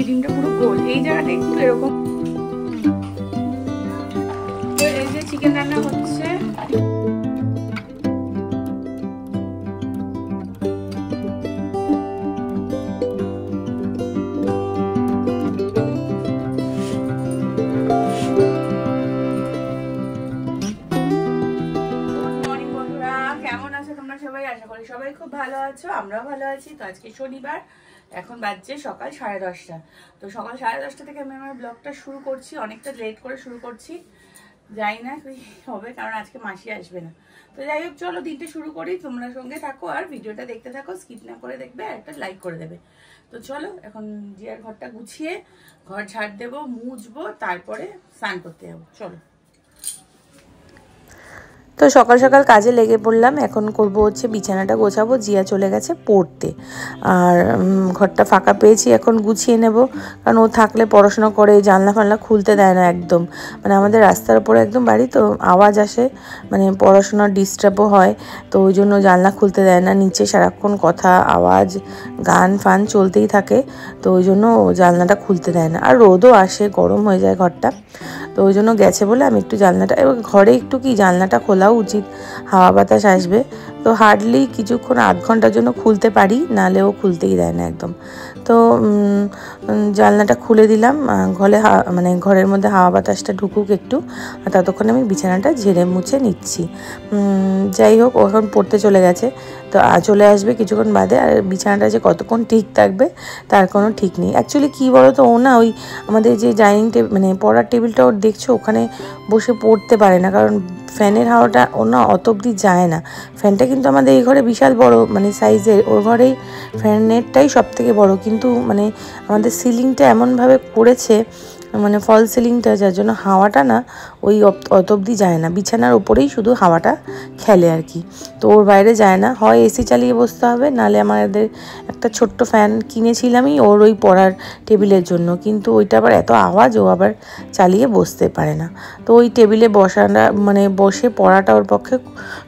ডিমটা পুরো গোল, এই জায়গাটা একটু এরকম। এই যে চিকেন রান্না হচ্ছে। আশা করি সবাই খুব ভালো আছো, আমরাও ভালো আছি। তো আজকে শনিবার, এখন বাজছে সকাল 10:30। তো সকাল 10:30 থেকে আমি আমার ব্লগটা শুরু করছি, অনেকটা লেট করে শুরু করছি, জানি না কি হবে কারণ আজকে মাসি আসবে না। তো যাই হোক, চলো দিনটা শুরু করি, তোমরা সঙ্গে থাকো আর ভিডিওটা দেখতে থাকো, স্কিপ না করে দেখবে আর একটা লাইক করে দেবে। তো চলো এখন জিয়ার ঘরটা গুছিয়ে ঘর ঝাড় দেবো, মুছবো, তারপরে স্নান করতে যাবো। চলো। তো সকাল সকাল কাজে লেগে পড়লাম। এখন করব হচ্ছে বিছানাটা গোছাবো, জিয়া চলে গেছে পড়তে, আর ঘরটা ফাঁকা পেয়েছি, এখন গুছিয়ে নেব। কারণ ও থাকলে পড়াশোনা করে, জানলা ফানলা খুলতে দেয় না একদম, মানে আমাদের রাস্তার উপরে একদম বাড়ি, তো আওয়াজ আসে, মানে পড়াশোনার ডিস্টার্বও হয়, তো ওই জন্য জানলা খুলতে দেয় না। নিচে সারাক্ষণ কথা, আওয়াজ, গান ফান চলতেই থাকে, তো ওই জন্য জানলাটা খুলতে দেয় না। আর রোদও আসে, গরম হয়ে যায় ঘরটা, তো ওই জন্য গেছে বলে আমি একটু জানলাটা, ঘরে একটু কি জানলাটা খোলাও উচিত, হাওয়া বাতাস আসবে। তো হার্ডলি কিছুক্ষণ আধ ঘন্টার জন্য খুলতে পারি, নাহলে ও খুলতেই দেয় না একদম। তো জানলাটা খুলে দিলাম, মানে ঘরের মধ্যে হাওয়া বাতাসটা ঢুকুক একটু, আর ততক্ষণে আমি বিছানাটা ঝেড়ে মুছে নিচ্ছি। যাই হোক, ও এখন পড়তে চলে গেছে, তো চলে আসবে কিছুক্ষণ বাদে। আর বিছানাটা যে কতক্ষণ ঠিক থাকবে তার কোনো ঠিক নেই। অ্যাকচুয়ালি কী বলো তো, ও না ওই আমাদের যে ডাইনিং টেবিল, মানে পড়ার টেবিলটা ওর দেখছো, ওখানে বসে পড়তে পারে না, কারণ ফ্যানের হাওয়াটা ওর না অত অবধি যায় না। ফ্যানটা কিন্তু আমাদের এই ঘরে বিশাল বড়, মানে সাইজের, ওর ঘরেই ফ্যানেরটাই সব থেকে বড়, কিন্তু মানে আমাদের সিলিংটা এমনভাবে করেছে, মানে ফল সিলিংটা, যার জন্য হাওয়াটা না ওই অত অবধি যায় না, বিছানার ওপরেই শুধু হাওয়াটা খেলে আর কি। তো ওর বাইরে যায় না, হয় এসি চালিয়ে বসতে হবে, নাহলে আমাদের একটা ছোট্ট ফ্যান কিনেছিলামই ওর ওই পড়ার টেবিলের জন্য, কিন্তু ওইটা আবার এত আওয়াজ, ও আবার চালিয়ে বসতে পারে না। তো ওই টেবিলে বসাটা, মানে বসে পড়াটা ওর পক্ষে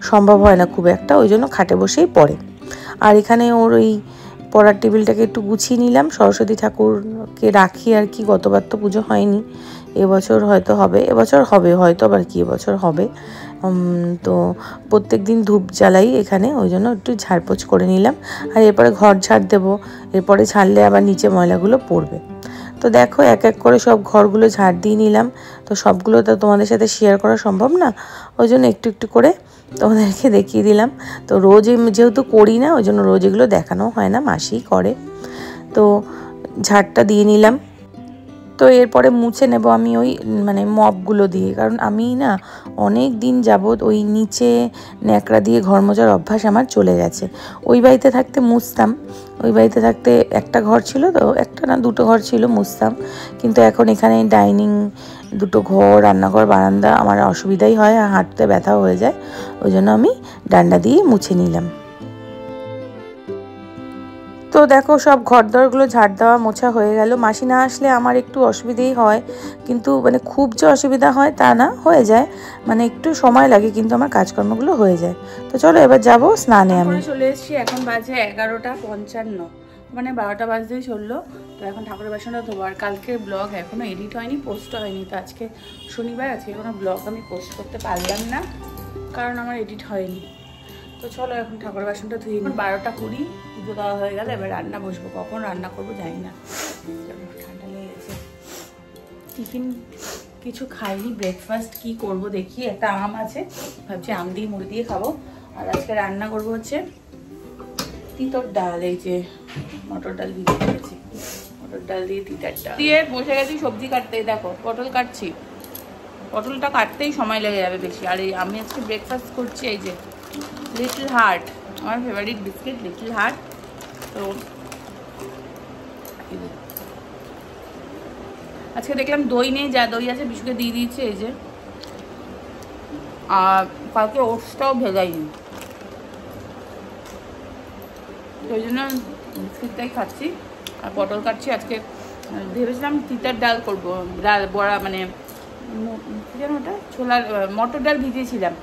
সম্ভব হয় না খুব একটা, ওই জন্য খাটে বসেই পড়ে। আর এখানে ওর ওই পড়ার টেবিলটাকে একটু গুছিয়ে নিলাম, সরস্বতী ঠাকুরকে রাখি আর কি। গতবার তো পুজো হয়নি, এবছর হয়তো হবে, এবছর হবে হয়তো, আবার কি এবছর হবে। তো প্রত্যেক দিন ধূপ জ্বালাই এখানে, ওই জন্য একটু ঝাড়পোছ করে নিলাম। আর এরপরে ঘর ঝাড় দেবো, এরপরে ছাড়লে আবার নিচে ময়লাগুলো পড়বে। তো দেখো, এক এক করে সব ঘরগুলো ঝাড় দিয়ে নিলাম। তো সবগুলো তো তোমাদের সাথে শেয়ার করা সম্ভব না, ওই জন্য একটু একটু করে তোমাদেরকে দেখিয়ে দিলাম। তো রোজ যেহেতু করি না, ওই জন্য রোজ এগুলো দেখানো হয় না, মাসিই করে। তো ঝাড়টা দিয়ে নিলাম। তো এরপরে মুছে নেব আমি ওই মানে মপগুলো দিয়ে, কারণ আমি না অনেক দিন যাবৎ ওই নিচে ন্যাকড়া দিয়ে ঘর মোছার অভ্যাস আমার চলে গেছে। ওই বাড়িতে থাকতে মুছতাম, ওই বাড়িতে থাকতে একটা ঘর ছিল, তো একটা না দুটো ঘর ছিল, মুছতাম। কিন্তু এখন এখানে ডাইনিং, দুটো ঘর, রান্নাঘর, বারান্দা, আমার অসুবিধাই হয়, হাঁটতে ব্যথাও হয়ে যায়, ওই জন্য আমি ডান্ডা দিয়ে মুছে নিলাম। তো দেখো, সব ঘরদরগুলো ঝাড় দেওয়া মোছা হয়ে গেল। মাসি না আসলে আমার একটু অসুবিধেই হয়, কিন্তু মানে খুব যে অসুবিধা হয় তা না, হয়ে যায়, মানে একটু সময় লাগে, কিন্তু আমার কাজকর্মগুলো হয়ে যায়। তো চলো এবার যাবো স্নানে। আমি চলে এসেছি, এখন বাজে 11:55, মানে 12টা বাজতেই চললো। তো এখন ঠাকুরের বাসনটা ধোবো। আর কালকের ব্লগ এখনও এডিট হয়নি, পোস্ট হয়নি। তো আজকে শনিবার, আজকে কোনো ব্লগ আমি পোস্ট করতে পারলাম না, কারণ আমার এডিট হয়নি। তো চলো এখন ঠাকুরের বাসনটা ধুয়ে নিই। 12:20 পুজো দেওয়া হয়ে গেল, এবার রান্না বসবো। কখন রান্না করবো জানি না, ঠান্ডা লেগে গেছে। টিফিন কিছু খাইনি, ব্রেকফাস্ট কি করব দেখি। একটা আম আছে, ভাবছি আম দিয়ে মুড়ি দিয়ে খাবো। আর আজকে রান্না করবো হচ্ছে তিতর ডাল, এই যে মটর ডাল ভিজে রেখেছি, মটর ডাল দিয়ে তিতার ডাল দিয়ে বসে গেছি সবজি কাটতে। দেখো পটল কাটছি, পটলটা কাটতেই সময় লেগে যাবে বেশি। আর এই আমি আজকে ব্রেকফাস্ট করছি এই যে লিটল হার্ট, আমার ফেভারিট বিস্কিট লিটল হার্ট। তো আজকে দেখলাম দই নেই, যা দই আছে বিস্কুটে দিয়ে দিয়েছে এই যে। আর কালকে ওটসটাও ভেজাইনি, ওই জন্য বিস্কিটটাই খাচ্ছি আর পটল কাটছি। আজকে ভেবেছিলাম তিতার ডাল করবো, ডাল বড়া, মানে যেন ওটা ছোলার মটর ডাল ভিজিয়েছিলাম,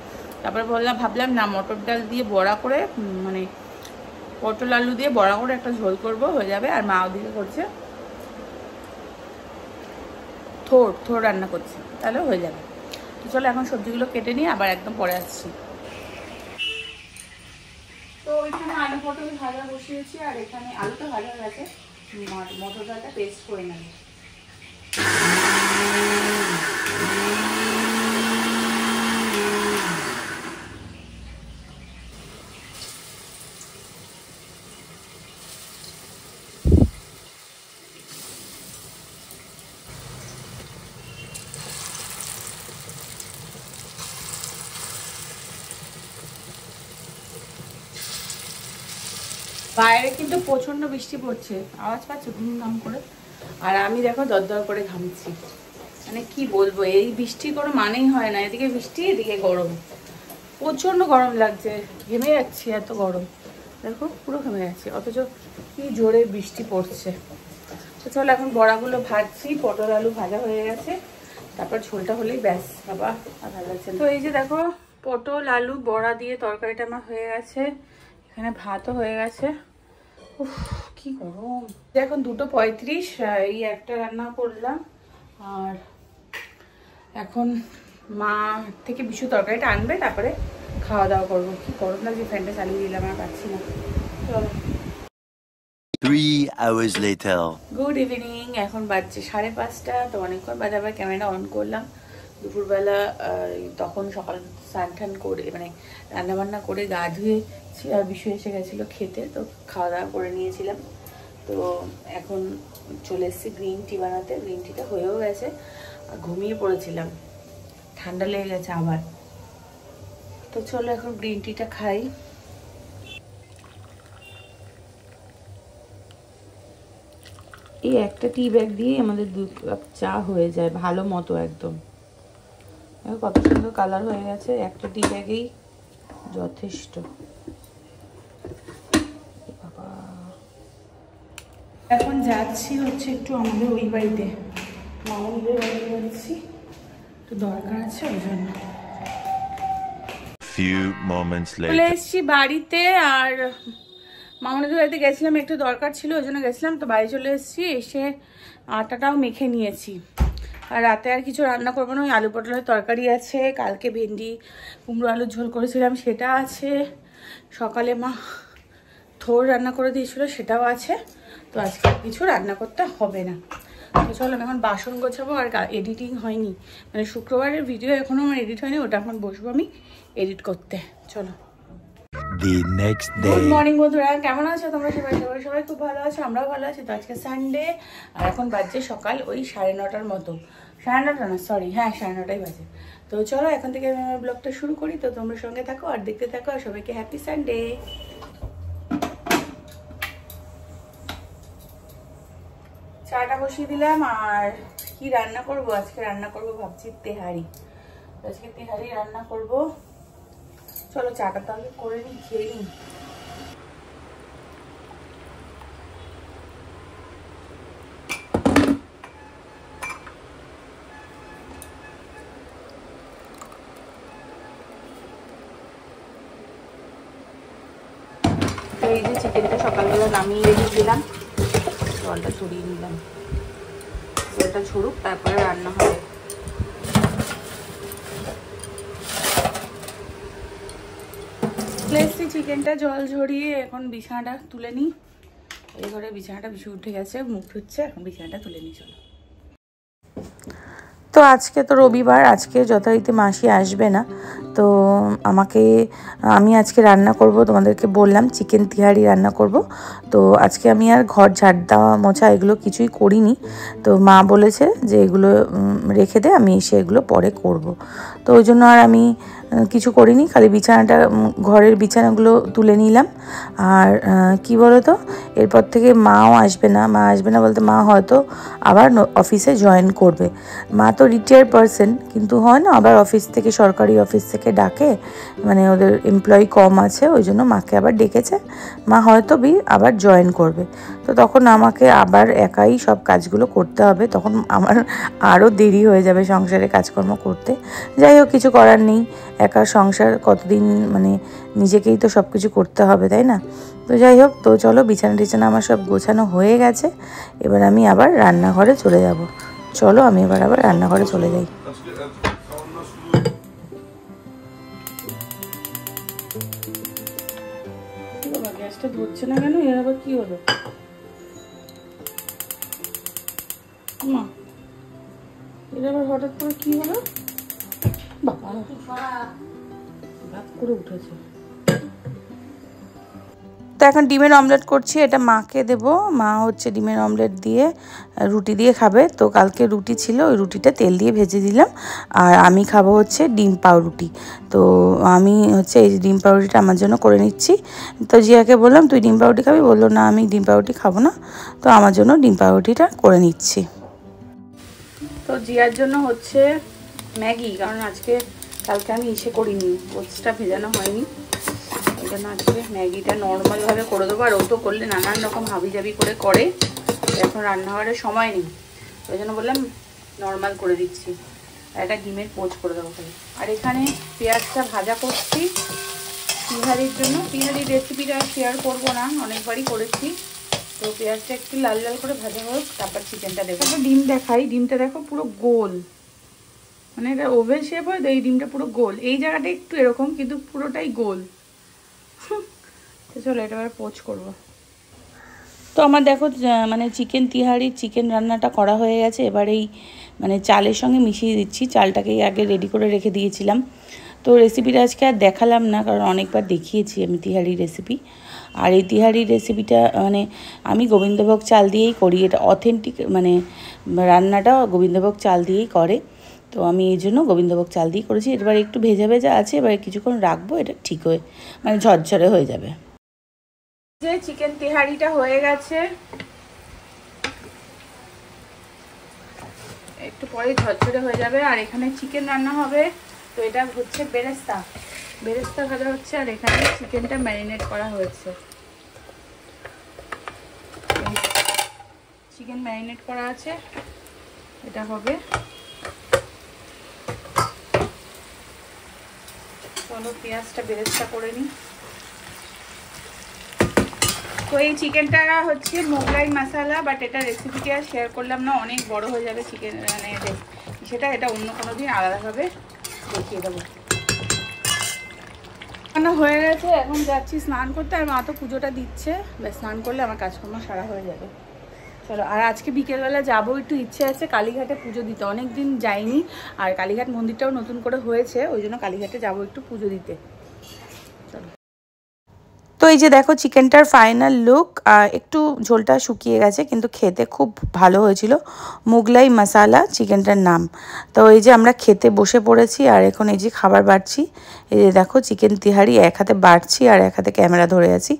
তারপরে ভাবলাম না, মটর ডাল দিয়ে বড়া করে মানে পটল আলু দিয়ে বড়া করে একটা ঝোল করব, হয়ে যাবে। আর মা ওদিকে করছে থোড় রান্না করছে, তাহলে হয়ে যাবে। তো চলো এখন সবজিগুলো কেটে নিয়ে আবার একদম পরে আসছি। তো ওইখানে আলু পটল ভাজা বসিয়েছি, আর এখানে আলুটা ভাজা হয়ে গেছে, মটর ডালটা পেস্ট করে নেব। বাইরে কিন্তু প্রচন্ড বৃষ্টি পড়ছে, আওয়াজ পাচ্ছে ঘুমঘাম করে। আর আমি দেখো দরদর করে ঘামছি, মানে কি বলবো, এই বৃষ্টির কোনো মানেই হয় না। এদিকে বৃষ্টি, এদিকে গরম, প্রচন্ড গরম লাগছে, ঘেমে যাচ্ছি, এত গরম দেখো, পুরো ঘেমে যাচ্ছি, অথচ কি জোরে বৃষ্টি পড়ছে। তো চলো এখন বড়াগুলো ভাজছি, পটল আলু ভাজা হয়ে গেছে, তারপর ঝোলটা হলেই ব্যাস বাবা, আর ভালো লাগছে। তো এই যে দেখো পটল আলু বড়া দিয়ে তরকারিটা আমার হয়ে গেছে, এখানে ভাতও হয়ে গেছে। উফ কি গরম। এখন 2:35, এই একটা রান্না করলাম, আর এখন মা থেকে বিশু তরকারিটা আনবে, তারপরে খাওয়া দাওয়া করবো। কি গরম লাগছে, ফ্যানটা চালিয়ে দিলাম, আর পাচ্ছি না। চলো 3 hours later. গুড ইভিনিং, এখন বাজছে 5:30। তো অনেকক্ষণ বাজে আবার ক্যামেরা অন করলাম। দুপুরবেলা তখন সকাল স্নান টান করে, মানে রান্নাবান্না করে গা ধুয়েছি, আর বিশু এসে গেছিলো খেতে, তো খাওয়া দাওয়া করে নিয়েছিলাম। তো এখন চলে এসেছি গ্রিন টি বানাতে, গ্রিন টিটা হয়েও গেছে, আর ঘুমিয়ে পড়েছিলাম, ঠান্ডা লেগে গেছে আবার। তো চলো এখন গ্রিন টিটা খাই। এই একটা টি ব্যাগ দিয়ে আমাদের 2 কাপ চা হয়ে যায় ভালো মতো একদম। কত সুন্দর কালার হয়ে গেছে, একটা টি ব্যাগেই যথেষ্ট। বাবা এখন যাচ্ছি হচ্ছে একটু আমাদের ওই বাড়িতে, মামুদের বাড়িতে যাচ্ছি, একটু দরকার আছে ওই জন্য। Few moments চলে later. এসছি বাড়িতে, আর মামুদের বাড়িতে গেছিলাম, একটু দরকার ছিল ওই জন্য গেছিলাম। তো বাড়ি চলে এসেছি, এসে আটাটাও মেখে নিয়েছি। আর রাতে আর কিছু রান্না করবো না, ওই আলু পটলের তরকারি আছে, কালকে ভেন্ডি কুমড়ো আলুর ঝোল করেছিলাম সেটা আছে, সকালে মা থোড় রান্না করে দিয়েছিল সেটাও আছে। তো আজকে কিছু রান্না করতে হবে না। তো চলো এখন বাসন গোছাবো, আর এডিটিং হয়নি, মানে শুক্রবারের ভিডিও এখনও আমার এডিট হয়নি, ওটা এখন বসবো আমি এডিট করতে। চলো The next good day. Morning বন্ধুরা, কেমন আছো তোমরা? সবাই খুব ভালো আছো, আমরাও ভালো আছি। তো আজকে সানডে, আর এখন বাজছে সকাল ওই 9:30 মতো, 9:30 না সরি, হ্যাঁ 9:30 বাজে। তো চলো এখন থেকে আমি আমার ব্লগটা শুরু করি। তো তোমরা সঙ্গে থাকো আর দেখতে থাকো, আর সবাইকে হ্যাপি সানডে। চাটা বসিয়ে দিলাম, আর কি রান্না করব আজকে? রান্না করব ভাবছি তেহারি, আজকে তেহারি রান্না করব। চলো চাটা তাহলে করে নিই, খেয়ে নিই। এই যে চিকেনটা সকালবেলা নামিয়ে রেখেছিলাম, জলটা ছড়িয়ে নিলাম, জলটা ছড়ুক তারপরে রান্না হবে। প্লেসটি চিকেনটা জল ঝরিয়ে এখন বিছানাটা তুলে নিই। এই ঘরে বিছানাটা বেশি উঠে গেছে, মুখ ধুচ্ছে, এখন বিছানাটা তুলে নিই। চলো তো আজকে তো রবিবার, আজকে যথারীতি মাসি আসবে না, তো আমি আজকে রান্না করব, তোমাদেরকে বললাম চিকেন তিহারি রান্না করব। তো আজকে আমি আর ঘর ঝাড় দেওয়া মোছা এগুলো কিছুই করিনি, তো মা বলেছে যে এগুলো রেখে দে, আমি এসে এগুলো পরে করব। তো ওই জন্য আর আমি কিছু করিনি, খালি ঘরের বিছানাগুলো তুলে নিলাম। আর কি বলো তো, এরপর থেকে মাও আসবে না, বলতে মা হয়তো আবার অফিসে জয়েন করবে। মা তো রিটায়ার্ড পারসন, কিন্তু হয় না আবার অফিস থেকে, সরকারি অফিস থেকে ডাকে, মানে ওদের এমপ্লয়ি কম আছে, ওই জন্য মাকে আবার ডেকেছে। মা হয়তো আবার জয়েন করবে, তো তখন আমাকে আবার একাই সব কাজগুলো করতে হবে, তখন আমার আরও দেরি হয়ে যাবে সংসারে কাজকর্ম করতে। যাই হোক, কিছু করার নেই, একা সংসার কতদিন, মানে নিজেকেই তো সব কিছু করতে হবে, তাই না? তো যাই হোক, তো চলো বিছানা টিছানা আমার সব গোছানো হয়ে গেছে। এবার আমি আবার রান্নাঘরে চলে যাব। চলো আমি এবার আবার রান্নাঘরে চলে যাই। গ্যাসটা ধরছে না কেন? এর আবার কি হলো? মা, এর আবার হঠাৎ করে কি হলো? বাবা ভাত করে উঠেছে। তো এখন ডিমের অমলেট করছি, এটা মাকে দেব। মা হচ্ছে ডিমের অমলেট দিয়ে রুটি দিয়ে খাবে। তো কালকে রুটি ছিল, ওই রুটিটা তেল দিয়ে ভেজে দিলাম। আর আমি খাবো হচ্ছে ডিম পাউরুটি। তো আমি হচ্ছে এই ডিম পাউরুটিটা আমার জন্য করে নিচ্ছি। তো জিয়াকে বললাম তুই ডিম পাউরুটি খাবি? বললো না, আমি ডিম পাউরুটি খাবো না। তো আমার জন্য ডিম পাউরুটিটা করে নিচ্ছি। তো জিয়ার জন্য হচ্ছে ম্যাগি, কারণ কালকে আমি করিনি, ওটসটা ভেজানো হয়নি। ওই জন্য আজকে ম্যাগিটা নর্মালভাবে করে দেবো। আর ও তো করলে নানান রকম হাবিজাবি করে, এখন রান্নাঘরের সময় নেই। ওই জন্য বললাম নর্মাল করে দিচ্ছি। আর একটা ডিমের পোচ করে দেবো খালি। আর এখানে পেঁয়াজটা ভাজা করছি তিহারির জন্য। তিহারির রেসিপিটা শেয়ার করবো না, অনেকবারই করেছি। তো পেঁয়াজটা একটু লাল লাল করে ভাজা হোক, তারপর চিকেনটা দেবো। তারপর ডিম দেখাই। ডিমটা দেখো পুরো গোল, মানে এটা ওভেল শেপ হয় তো এই ডিমটা পুরো গোল। এই জায়গাটা একটু এরকম, কিন্তু পুরোটাই গোল। তো চলো এটা এবার পোচ করবো। তো আমার দেখো মানে চিকেন তিহারির চিকেন রান্নাটা করা হয়ে গেছে। এবার এই মানে চালের সঙ্গে মিশিয়ে দিচ্ছি। চালটাকে আগে রেডি করে রেখে দিয়েছিলাম। তো রেসিপিটা আজকে আর দেখালাম না, কারণ অনেকবার দেখিয়েছি আমি তিহারির রেসিপি। আর এই তিহারির রেসিপিটা মানে আমি গোবিন্দভোগ চাল দিয়েই করি। এটা অথেন্টিক, মানে রান্নাটা গোবিন্দভোগ চাল দিয়েই করে। তো আমি এই জন্য গোবিন্দভোগ চাল দিয়ে করেছি। এবার একটু ভেজা ভেজা আছে, এবার কিছুক্ষণ রাখবো, এটা ঠিক হয়ে মানে ঝরঝরে হয়ে যাবে। যে চিকেন তিহারিটা হয়ে গেছে, একটু পরে ঝরঝরে হয়ে যাবে। আর এখানে চিকেন রান্না হবে। তো এটা হচ্ছে বেরেস্তা ভাজা হচ্ছে। আর এখানে চিকেনটা ম্যারিনেট করা হয়েছে। চিকেন ম্যারিনেট করা আছে, এটা হবে। চলো পেঁয়াজটা বেরেস্তা করে নিই। তো এই চিকেনটা হচ্ছে মোগলাই মশলা, বাট এটা রেসিপিটা আর শেয়ার করলাম না, অনেক বড় হয়ে যাবে চিকেন, মানে এটা অন্য কোনো দিন আলাদাভাবে দেখিয়ে দেবো। রান্না হয়ে গেছে, এখন যাচ্ছি স্নান করতে। আর মা তো পুজোটা দিচ্ছে, ব্যাস স্নান করলে আমার কাজকর্ম সারা হয়ে যাবে। চলো, আর আজকে বিকেলবেলা যাবো, একটু ইচ্ছে আছে কালীঘাটে পুজো দিতে, অনেক দিন যাইনি। আর কালীঘাট মন্দিরটাও নতুন করে হয়েছে, ওই জন্য কালীঘাটে যাবো একটু পুজো দিতে। চলো। তো এই যে দেখো চিকেনটার ফাইনাল লুক। একটু ঝোলটা শুকিয়ে গেছে, কিন্তু খেতে খুব ভালো হয়েছিল। মোগলাই মশালা চিকেনটার নাম। তো এই যে আমরা খেতে বসে পড়েছি, আর এখন এই যে খাবার বাড়ছি। এই যে দেখো চিকেন তিহারি এক হাতে বাড়ছি আর এক হাতে ক্যামেরা ধরে আছি,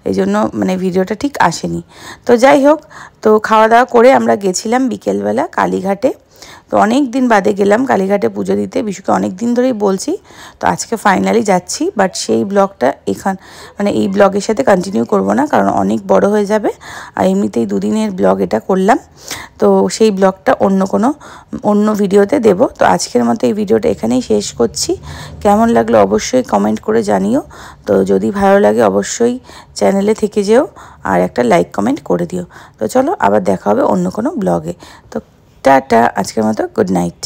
এই জন্য মানে ভিডিওটা ঠিক আসেনি। তো যাই হোক, তো খাওয়া দাওয়া করে আমরা গেছিলাম বিকেলবেলা কালীঘাটে। তো অনেক দিন বাদে গেলাম কালীঘাটে পুজো দিতে। বিশুকে অনেক দিন ধরেই বলছি, তো আজকে ফাইনালি যাচ্ছি। বাট সেই ব্লগটা মানে এই ব্লগের সাথে কন্টিনিউ করব না, কারণ অনেক বড় হয়ে যাবে। আর এমনিতেই দুদিনের ব্লগ এটা করলাম, তো সেই ব্লগটা অন্য ভিডিওতে দেব। তো আজকের মতো এই ভিডিওটা এখানেই শেষ করছি। কেমন লাগলো অবশ্যই কমেন্ট করে জানিও। তো যদি ভালো লাগে অবশ্যই চ্যানেলে থেকে যেও আর একটা লাইক কমেন্ট করে দিও। তো চলো আবার দেখা হবে অন্য কোনো ব্লগে। তো টাটা, আজকের মতো গুড নাইট।